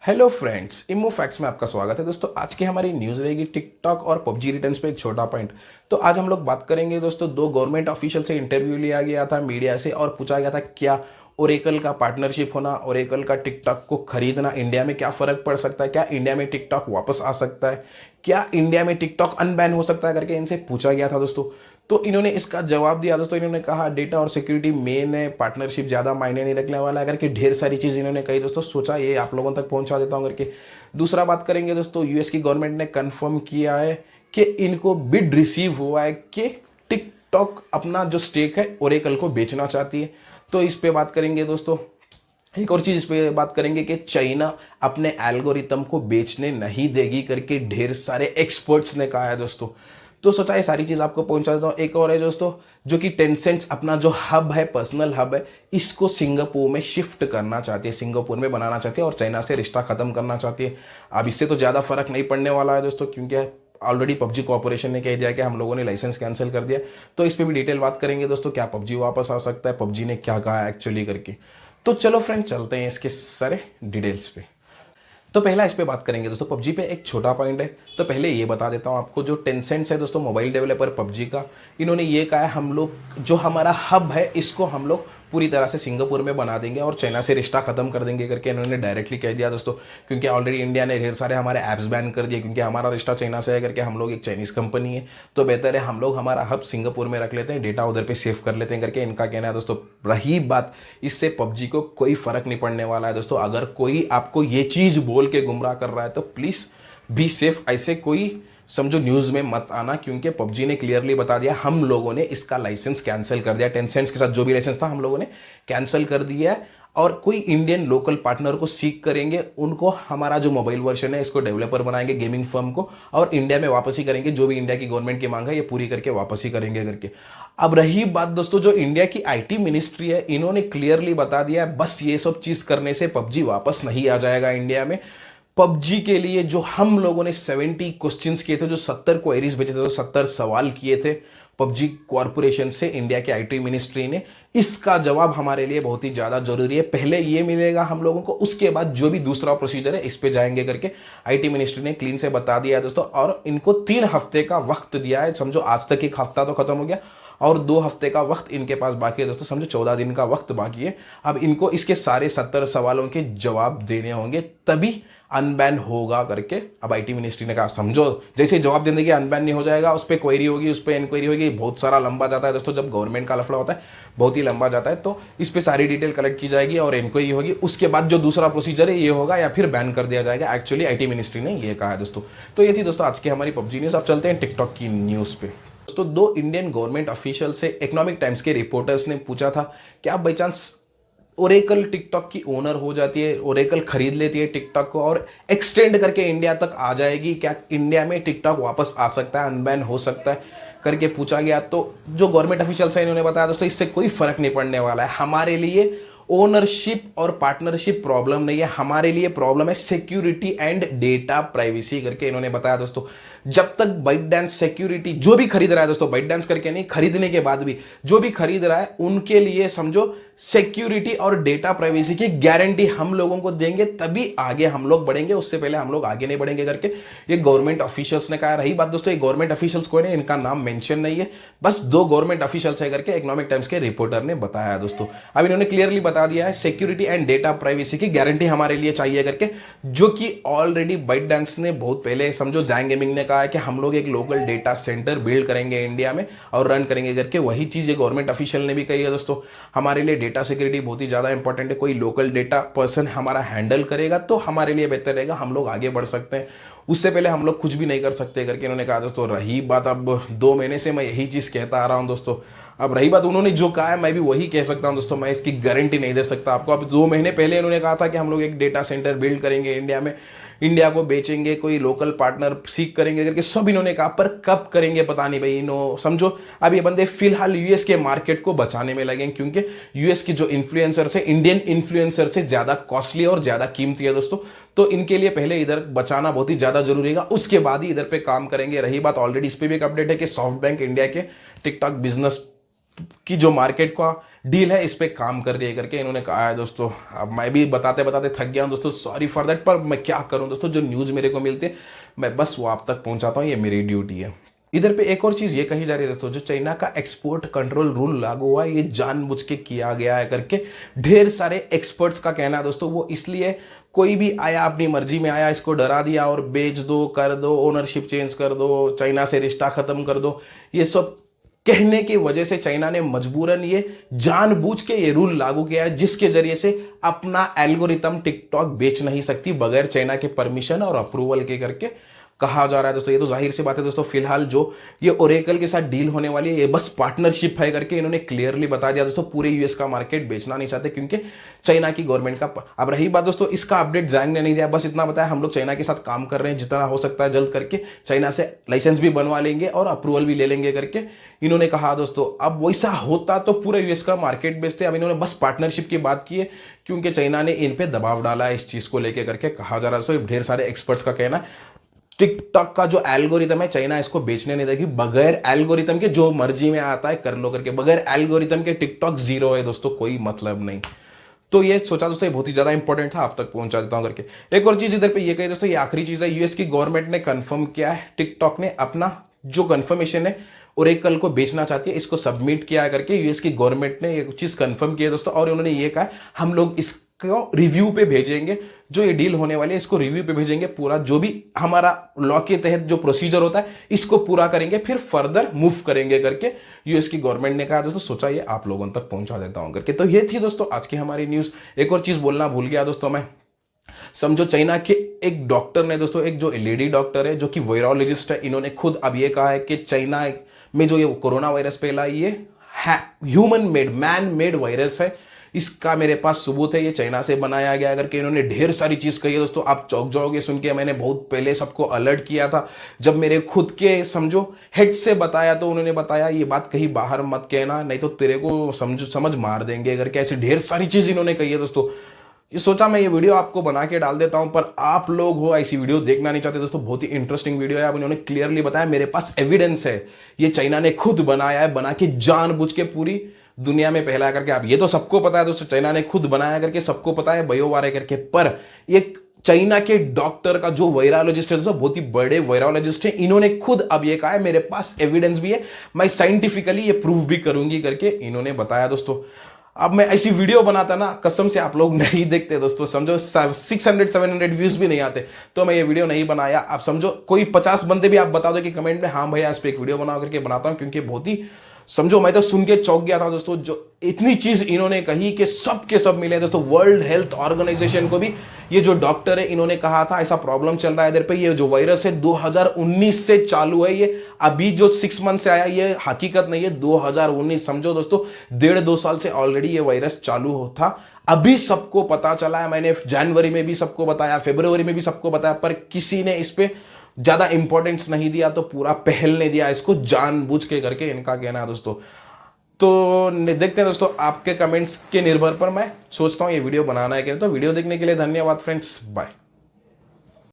Hello friends, इमो facts में आपका स्वागत है। दोस्तों, आज की हमारी न्यूज़ रहेगी टिकटॉक और पबजी रिटर्न्स पे एक छोटा पॉइंट। तो आज हम लोग बात करेंगे दोस्तों, दो गवर्नमेंट ऑफिशियल से इंटरव्यू लिया गया था मीडिया से और पूछा गया था क्या ओरेकल का पार्टनरशिप होना, ओरेकल का टिकटॉक को खरीदना इंडिया में क्या फ़र्क पड़ सकता है, क्या इंडिया में टिकटॉक वापस आ सकता है, क्या इंडिया में टिकटॉक अनबैन हो सकता है करके इनसे पूछा गया था दोस्तों। तो इन्होंने इसका जवाब दिया दोस्तों। इन्होंने कहा डेटा और सिक्योरिटी मेन है, पार्टनरशिप ज़्यादा मायने नहीं रखने वाला है करके ढेर सारी चीज़ इन्होंने कही दोस्तों। सोचा ये आप लोगों तक पहुंचा देता हूं करके। दूसरा बात करेंगे दोस्तों, यूएस की गवर्नमेंट ने कंफर्म किया है कि इनको बिड रिसीव हुआ है कि टिकटॉक अपना जो स्टेक है ओरेकल को बेचना चाहती है। तो इस पे बात करेंगे दोस्तों। एक और चीज़ इस पे बात करेंगे कि चाइना अपने एल्गोरिथम को बेचने नहीं देगी करके ढेर सारे एक्सपर्ट्स ने कहा है दोस्तों। तो सोचा ये सारी चीज़ आपको पहुंचा देता हूँ। एक और है दोस्तों, जो कि टेंसेंट अपना जो हब है, पर्सनल हब है, इसको सिंगापुर में शिफ्ट करना चाहती है, सिंगापुर में बनाना चाहती है और चाइना से रिश्ता खत्म करना चाहती है। अब इससे तो ज़्यादा फर्क नहीं पड़ने वाला है दोस्तों, क्योंकि ऑलरेडी पबजी कॉर्पोरेशन ने कह दिया कि हम लोगों ने लाइसेंस कैंसिल कर दिया। तो इस पर भी डिटेल बात करेंगे दोस्तों, क्या पबजी वापस आ सकता है, पबजी ने क्या कहा एक्चुअली करके। तो चलो फ्रेंड, चलते हैं इसके सारे डिटेल्स पे। तो पहला इस पे बात करेंगे दोस्तों, पबजी पे एक छोटा पॉइंट है। तो पहले ये बता देता हूँ आपको, जो टेंसेंट है दोस्तों, मोबाइल डेवलपर पबजी का, इन्होंने ये कहा है हम लोग जो हमारा हब है इसको हम लोग पूरी तरह से सिंगापुर में बना देंगे और चाइना से रिश्ता खत्म कर देंगे करके इन्होंने डायरेक्टली कह दिया दोस्तों। क्योंकि ऑलरेडी इंडिया ने ढेर सारे हमारे ऐप्स बैन कर दिए, क्योंकि हमारा रिश्ता चाइना से है करके, हम लोग एक चाइनीज़ कंपनी है। तो बेहतर है हम लोग हमारा हब सिंगापुर में रख लेते हैं, डेटा उधर पे सेव कर लेते हैं करके इनका कहना है दोस्तों। रही बात, इससे पबजी को कोई फर्क नहीं पड़ने वाला है दोस्तों। अगर कोई आपको ये चीज़ बोल के गुमराह कर रहा है तो प्लीज़ बी सेफ, ऐसे कोई समझो न्यूज़ में मत आना, क्योंकि पबजी ने क्लियरली बता दिया हम लोगों ने इसका लाइसेंस कैंसिल कर दिया। टेंसेंट के साथ जो भी लाइसेंस था हम लोगों ने कैंसिल कर दिया है और कोई इंडियन लोकल पार्टनर को सीक करेंगे, उनको हमारा जो मोबाइल वर्जन है इसको डेवलपर बनाएंगे, गेमिंग फर्म को, और इंडिया में वापस ही करेंगे। जो भी इंडिया की गवर्नमेंट की मांग है ये पूरी करके वापस ही करेंगे करके। अब रही बात दोस्तों, जो इंडिया की आईटी मिनिस्ट्री है, इन्होंने क्लियरली बता दिया है बस ये सब चीज़ करने से पबजी वापस नहीं आ जाएगा इंडिया में। पबजी के लिए जो हम लोगों ने 70 क्वेश्चंस किए थे, जो 70 क्वेरीज भेजे थे, तो 70 सवाल किए थे पबजी कॉरपोरेशन से इंडिया के आईटी मिनिस्ट्री ने, इसका जवाब हमारे लिए बहुत ही ज़्यादा जरूरी है। पहले ये मिलेगा हम लोगों को, उसके बाद जो भी दूसरा प्रोसीजर है इस पे जाएंगे करके आईटी मिनिस्ट्री ने क्लीन से बता दिया है दोस्तों। और इनको 3 हफ्ते का वक्त दिया है। समझो आज तक एक हफ्ता तो खत्म हो गया और 2 हफ्ते का वक्त इनके पास बाकी है दोस्तों। समझो 14 दिन का वक्त बाकी है। अब इनको इसके सारे 70 सवालों के जवाब देने होंगे, तभी अनबैन होगा करके अब आईटी मिनिस्ट्री ने कहा। समझो जैसे जवाब देने के अनबैन नहीं हो जाएगा, उस पर क्वेरी होगी, उस पर इंक्वायरी होगी, बहुत सारा लंबा जाता है दोस्तों। जब गवर्नमेंट का लफड़ा होता है बहुत ही लंबा जाता है। तो इस पर सारी डिटेल कलेक्ट की जाएगी और इंक्वायरी होगी, उसके बाद जो दूसरा प्रोसीजर है ये होगा या फिर बैन कर दिया जाएगा। एक्चुअली आईटी मिनिस्ट्री ने ये कहा है दोस्तों। तो ये थी दोस्तों आज की हमारी पबजी न्यूज़। अब चलते हैं टिकटॉक की न्यूज़ पे। दोस्तों, 2 इंडियन गवर्नमेंट ऑफिशियल से इकोनॉमिक टाइम्स के रिपोर्टर्स ने पूछा था कि आप बाई चांस ओरेकल टिकटॉक की ओनर हो जाती है, ओरेकल खरीद लेती है टिकटॉक को और एक्सटेंड करके इंडिया तक आ जाएगी, क्या इंडिया में टिकटॉक वापस आ सकता है, अनबैन हो सकता है करके पूछा गया। तो जो गवर्नमेंट ऑफिशियल्स हैं इन्होंने बताया दोस्तों इससे कोई फर्क नहीं पड़ने वाला है। हमारे लिए ओनरशिप और पार्टनरशिप प्रॉब्लम नहीं है, हमारे लिए प्रॉब्लम है सिक्योरिटी एंड डेटा प्राइवेसी करके इन्होंने बताया दोस्तों। जब तक ByteDance सिक्योरिटी, जो भी खरीद रहा है दोस्तों, ByteDance करके नहीं, खरीदने के बाद भी जो भी खरीद रहा है उनके लिए समझो सिक्योरिटी और डेटा प्राइवेसी की गारंटी हम लोगों को देंगे, तभी आगे हम लोग बढ़ेंगे, उससे पहले हम लोग आगे नहीं बढ़ेंगे करके ये गवर्नमेंट ऑफिशियल्स ने कहा। रही बात दोस्तों, ये गवर्नमेंट ऑफिशियल्स कोई नहीं, इनका नाम मेंशन नहीं है, बस 2 गवर्नमेंट ऑफिशियल्स है करके इकोनॉमिक टाइम्स के रिपोर्टर ने बताया दोस्तों। अब इन्होंने क्लियरली बता दिया है सिक्योरिटी एंड डेटा प्राइवेसी की गारंटी हमारे लिए चाहिए करके, जो कि ऑलरेडी ByteDance ने बहुत पहले, समझो जैंग गेमिंग ने कहा है कि हम लोग एक लोकल डेटा सेंटर बिल्ड करेंगे इंडिया में और रन करेंगे करके, वही चीज़ ये गवर्नमेंट ऑफिशियल ने भी कही है दोस्तों। हमारे लिए डेटा सिक्योरिटी बहुत ही ज़्यादा इंपॉर्टेंट है, कोई लोकल डेटा पर्सन हमारा हैंडल करेगा तो हमारे लिए बेहतर रहेगा, हम लोग आगे बढ़ सकते हैं, उससे पहले हम लोग कुछ भी नहीं कर सकते करके इन्होंने कहा दोस्तों। रही बात, अब 2 महीने से मैं यही चीज़ कहता आ रहा हूँ दोस्तों। अब रही बात, उन्होंने जो कहा है मैं भी वही कह सकता हूं दोस्तों, मैं इसकी गारंटी नहीं दे सकता आपको। अब 2 महीने पहले इन्होंने कहा था कि हम लोग एक डेटा सेंटर बिल्ड करेंगे इंडिया में, इंडिया को बेचेंगे, कोई लोकल पार्टनर सीख करेंगे करके सब इन्होंने कहा, पर कब करेंगे पता नहीं भाई। इन्हों समझो अब ये बंदे फिलहाल यूएस के मार्केट को बचाने में लगे, क्योंकि यूएस की जो इन्फ्लुएंसर्स है इंडियन इन्फ्लुएंसर से ज़्यादा कॉस्टली और ज़्यादा कीमती है दोस्तों। तो इनके लिए पहले इधर बचाना बहुत ही ज़्यादा जरूरी है, उसके बाद ही इधर पे काम करेंगे। रही बात, ऑलरेडी इस पर भी एक अपडेट है कि सॉफ्ट बैंक इंडिया के टिकटॉक बिजनेस की जो मार्केट का डील है, इस पे काम कर रही है करके इन्होंने कहा है दोस्तों। अब मैं भी बताते बताते थक गया हूँ दोस्तों, सॉरी फॉर दैट, पर मैं क्या करूँ दोस्तों, जो न्यूज़ मेरे को मिलती है मैं बस वो आप तक पहुंचाता हूँ, ये मेरी ड्यूटी है। इधर पे एक और चीज ये कही जा रही है दोस्तों, जो चाइना का एक्सपोर्ट कंट्रोल रूल लागू हुआ है ये जानबूझ के किया गया है करके ढेर सारे एक्सपर्ट्स का कहना है दोस्तों। वो इसलिए कोई भी आया अपनी मर्जी में आया, इसको डरा दिया और बेच दो, कर दो, ओनरशिप चेंज कर दो, चाइना से रिश्ता खत्म कर दो, ये सब कहने की वजह से चाइना ने मजबूरन ये जानबूझ के ये रूल लागू किया है, जिसके जरिए से अपना एल्गोरिथम टिकटॉक बेच नहीं सकती बगैर चाइना के परमिशन और अप्रूवल के करके कहा जा रहा है दोस्तों। ये तो जाहिर सी बात है दोस्तों, फिलहाल जो ये ओरेकल के साथ डील होने वाली है ये बस पार्टनरशिप है करके इन्होंने क्लियरली बता दिया दोस्तों। पूरे यूएस का मार्केट बेचना नहीं चाहते क्योंकि चाइना की गवर्नमेंट का। अब रही बात दोस्तों, इसका अपडेट जैंग ने नहीं दिया, बस इतना बताया हम लोग चाइना के साथ काम कर रहे हैं, जितना हो सकता है जल्द करके चाइना से लाइसेंस भी बनवा लेंगे और अप्रूवल भी ले लेंगे करके इन्होंने कहा दोस्तों। अब वैसा होता तो पूरे यूएस का मार्केट बेचते, अब इन्होंने बस पार्टनरशिप की बात की है क्योंकि चाइना ने इन पे दबाव डाला है इस चीज को लेकर करके कहा जा रहा है दोस्तों। ढेर सारे एक्सपर्ट्स का कहना है टिकटॉक का जो एल्गोरिथम है चाइना इसको बेचने नहीं देगी, बगैर एल्गोरिथम के जो मर्जी में आता है कर लो करके, बगैर एल्गोरिथम के टिकटॉक जीरो है दोस्तों, कोई मतलब नहीं। तो ये सोचा दोस्तों, ये बहुत ही ज्यादा इंपॉर्टेंट था, आप तक पहुंचा देता हूं करके। एक और चीज इधर पे ये कही दोस्तों, ये आखिरी चीज है, यूएस की गवर्नमेंट ने कंफर्म किया है टिकटॉक ने अपना जो कंफर्मेशन है ओरेकल को बेचना चाहती है इसको सबमिट किया है करके यूएस की गवर्नमेंट ने ये चीज कंफर्म किया दोस्तों। और उन्होंने ये कहा हम लोग इसको रिव्यू पे भेजेंगे, जो ये डील होने वाली है इसको रिव्यू पे भेजेंगे, पूरा जो भी हमारा लॉ के तहत जो प्रोसीजर होता है इसको पूरा करेंगे, फिर फर्दर मूव करेंगे करके यूएस की गवर्नमेंट ने कहा दोस्तों। सोचा ये आप लोगों तक पहुंचा देता हूं करके। तो ये थी दोस्तों आज की हमारी न्यूज। एक और चीज बोलना भूल गया दोस्तों मैं, समझो चाइना के एक डॉक्टर ने दोस्तों, एक जो लेडी डॉक्टर है जो कि वायरोलॉजिस्ट है, इन्होंने खुद अब ये कहा है कि चाइना में जो ये कोरोना वायरस फैला ये human made man made virus है, इसका मेरे पास सबूत है, ये चाइना से बनाया गया करके इन्होंने ढेर सारी चीज कही है दोस्तों। आप चौंक जाओगे सुन के, मैंने बहुत पहले सबको अलर्ट किया था जब मेरे खुद के समझो हेड से बताया तो उन्होंने बताया ये बात कहीं बाहर मत कहना नहीं तो तेरे को समझ मार देंगे करके, ऐसी ढेर सारी चीज इन्होंने कही है दोस्तों। ये सोचा मैं ये वीडियो आपको बना के डाल देता हूं, पर आप लोग हो ऐसी वीडियो देखना नहीं चाहते दोस्तों। बहुत ही इंटरेस्टिंग वीडियो है, अब इन्होंने क्लियरली बताया मेरे पास एविडेंस है, ये चाइना ने खुद बनाया है, बना के जानबूझ के पूरी दुनिया में फैलाया करके। अब ये तो सबको पता है दोस्तों, चाइना ने खुद बनाया करके सबको पता है, बयोवारे करके। पर एक चाइना के डॉक्टर का जो वायरोलॉजिस्ट है दोस्तों, बहुत ही बड़े वायरोलॉजिस्ट है, इन्होंने खुद अब ये कहा है मेरे पास एविडेंस भी है, मैं साइंटिफिकली ये प्रूव भी करूंगी करके इन्होंने बताया दोस्तों। अब मैं ऐसी वीडियो बनाता ना, कसम से आप लोग नहीं देखते दोस्तों, समझो 600-700 व्यूज भी नहीं आते तो मैं ये वीडियो नहीं बनाया। आप समझो कोई 50 बंदे भी आप बता दो कि कमेंट में हाँ भैया इस पे एक वीडियो बना करके बनाता हूं, क्योंकि बहुत ही समझो मैं तो सुन के चौंक गया था दोस्तों। जो इतनी चीज इन्होंने कही कि सब के सब मिले दोस्तों। वर्ल्ड हेल्थ ऑर्गेनाइजेशन को भी ये जो डॉक्टर है इन्होंने कहा था ऐसा प्रॉब्लम चल रहा है इधर पे, ये जो वायरस है 2019 से चालू है, ये अभी जो 6 मंथ से आया ये हकीकत नहीं है, 2019 समझो दोस्तों, 1.5-2 साल से ऑलरेडी ये वायरस चालू था। अभी सबको पता चला है, मैंने जनवरी में भी सबको बताया, फरवरी में भी सबको बताया, पर किसी ने इस पे ज्यादा इंपॉर्टेंस नहीं दिया, तो पूरा पहल ने दिया इसको जानबूझ के करके इनका कहना है दोस्तों। तो देखते हैं दोस्तों आपके कमेंट्स के निर्भर पर मैं सोचता हूं ये वीडियो बनाना है कि, तो वीडियो देखने के लिए धन्यवाद फ्रेंड्स, बाय।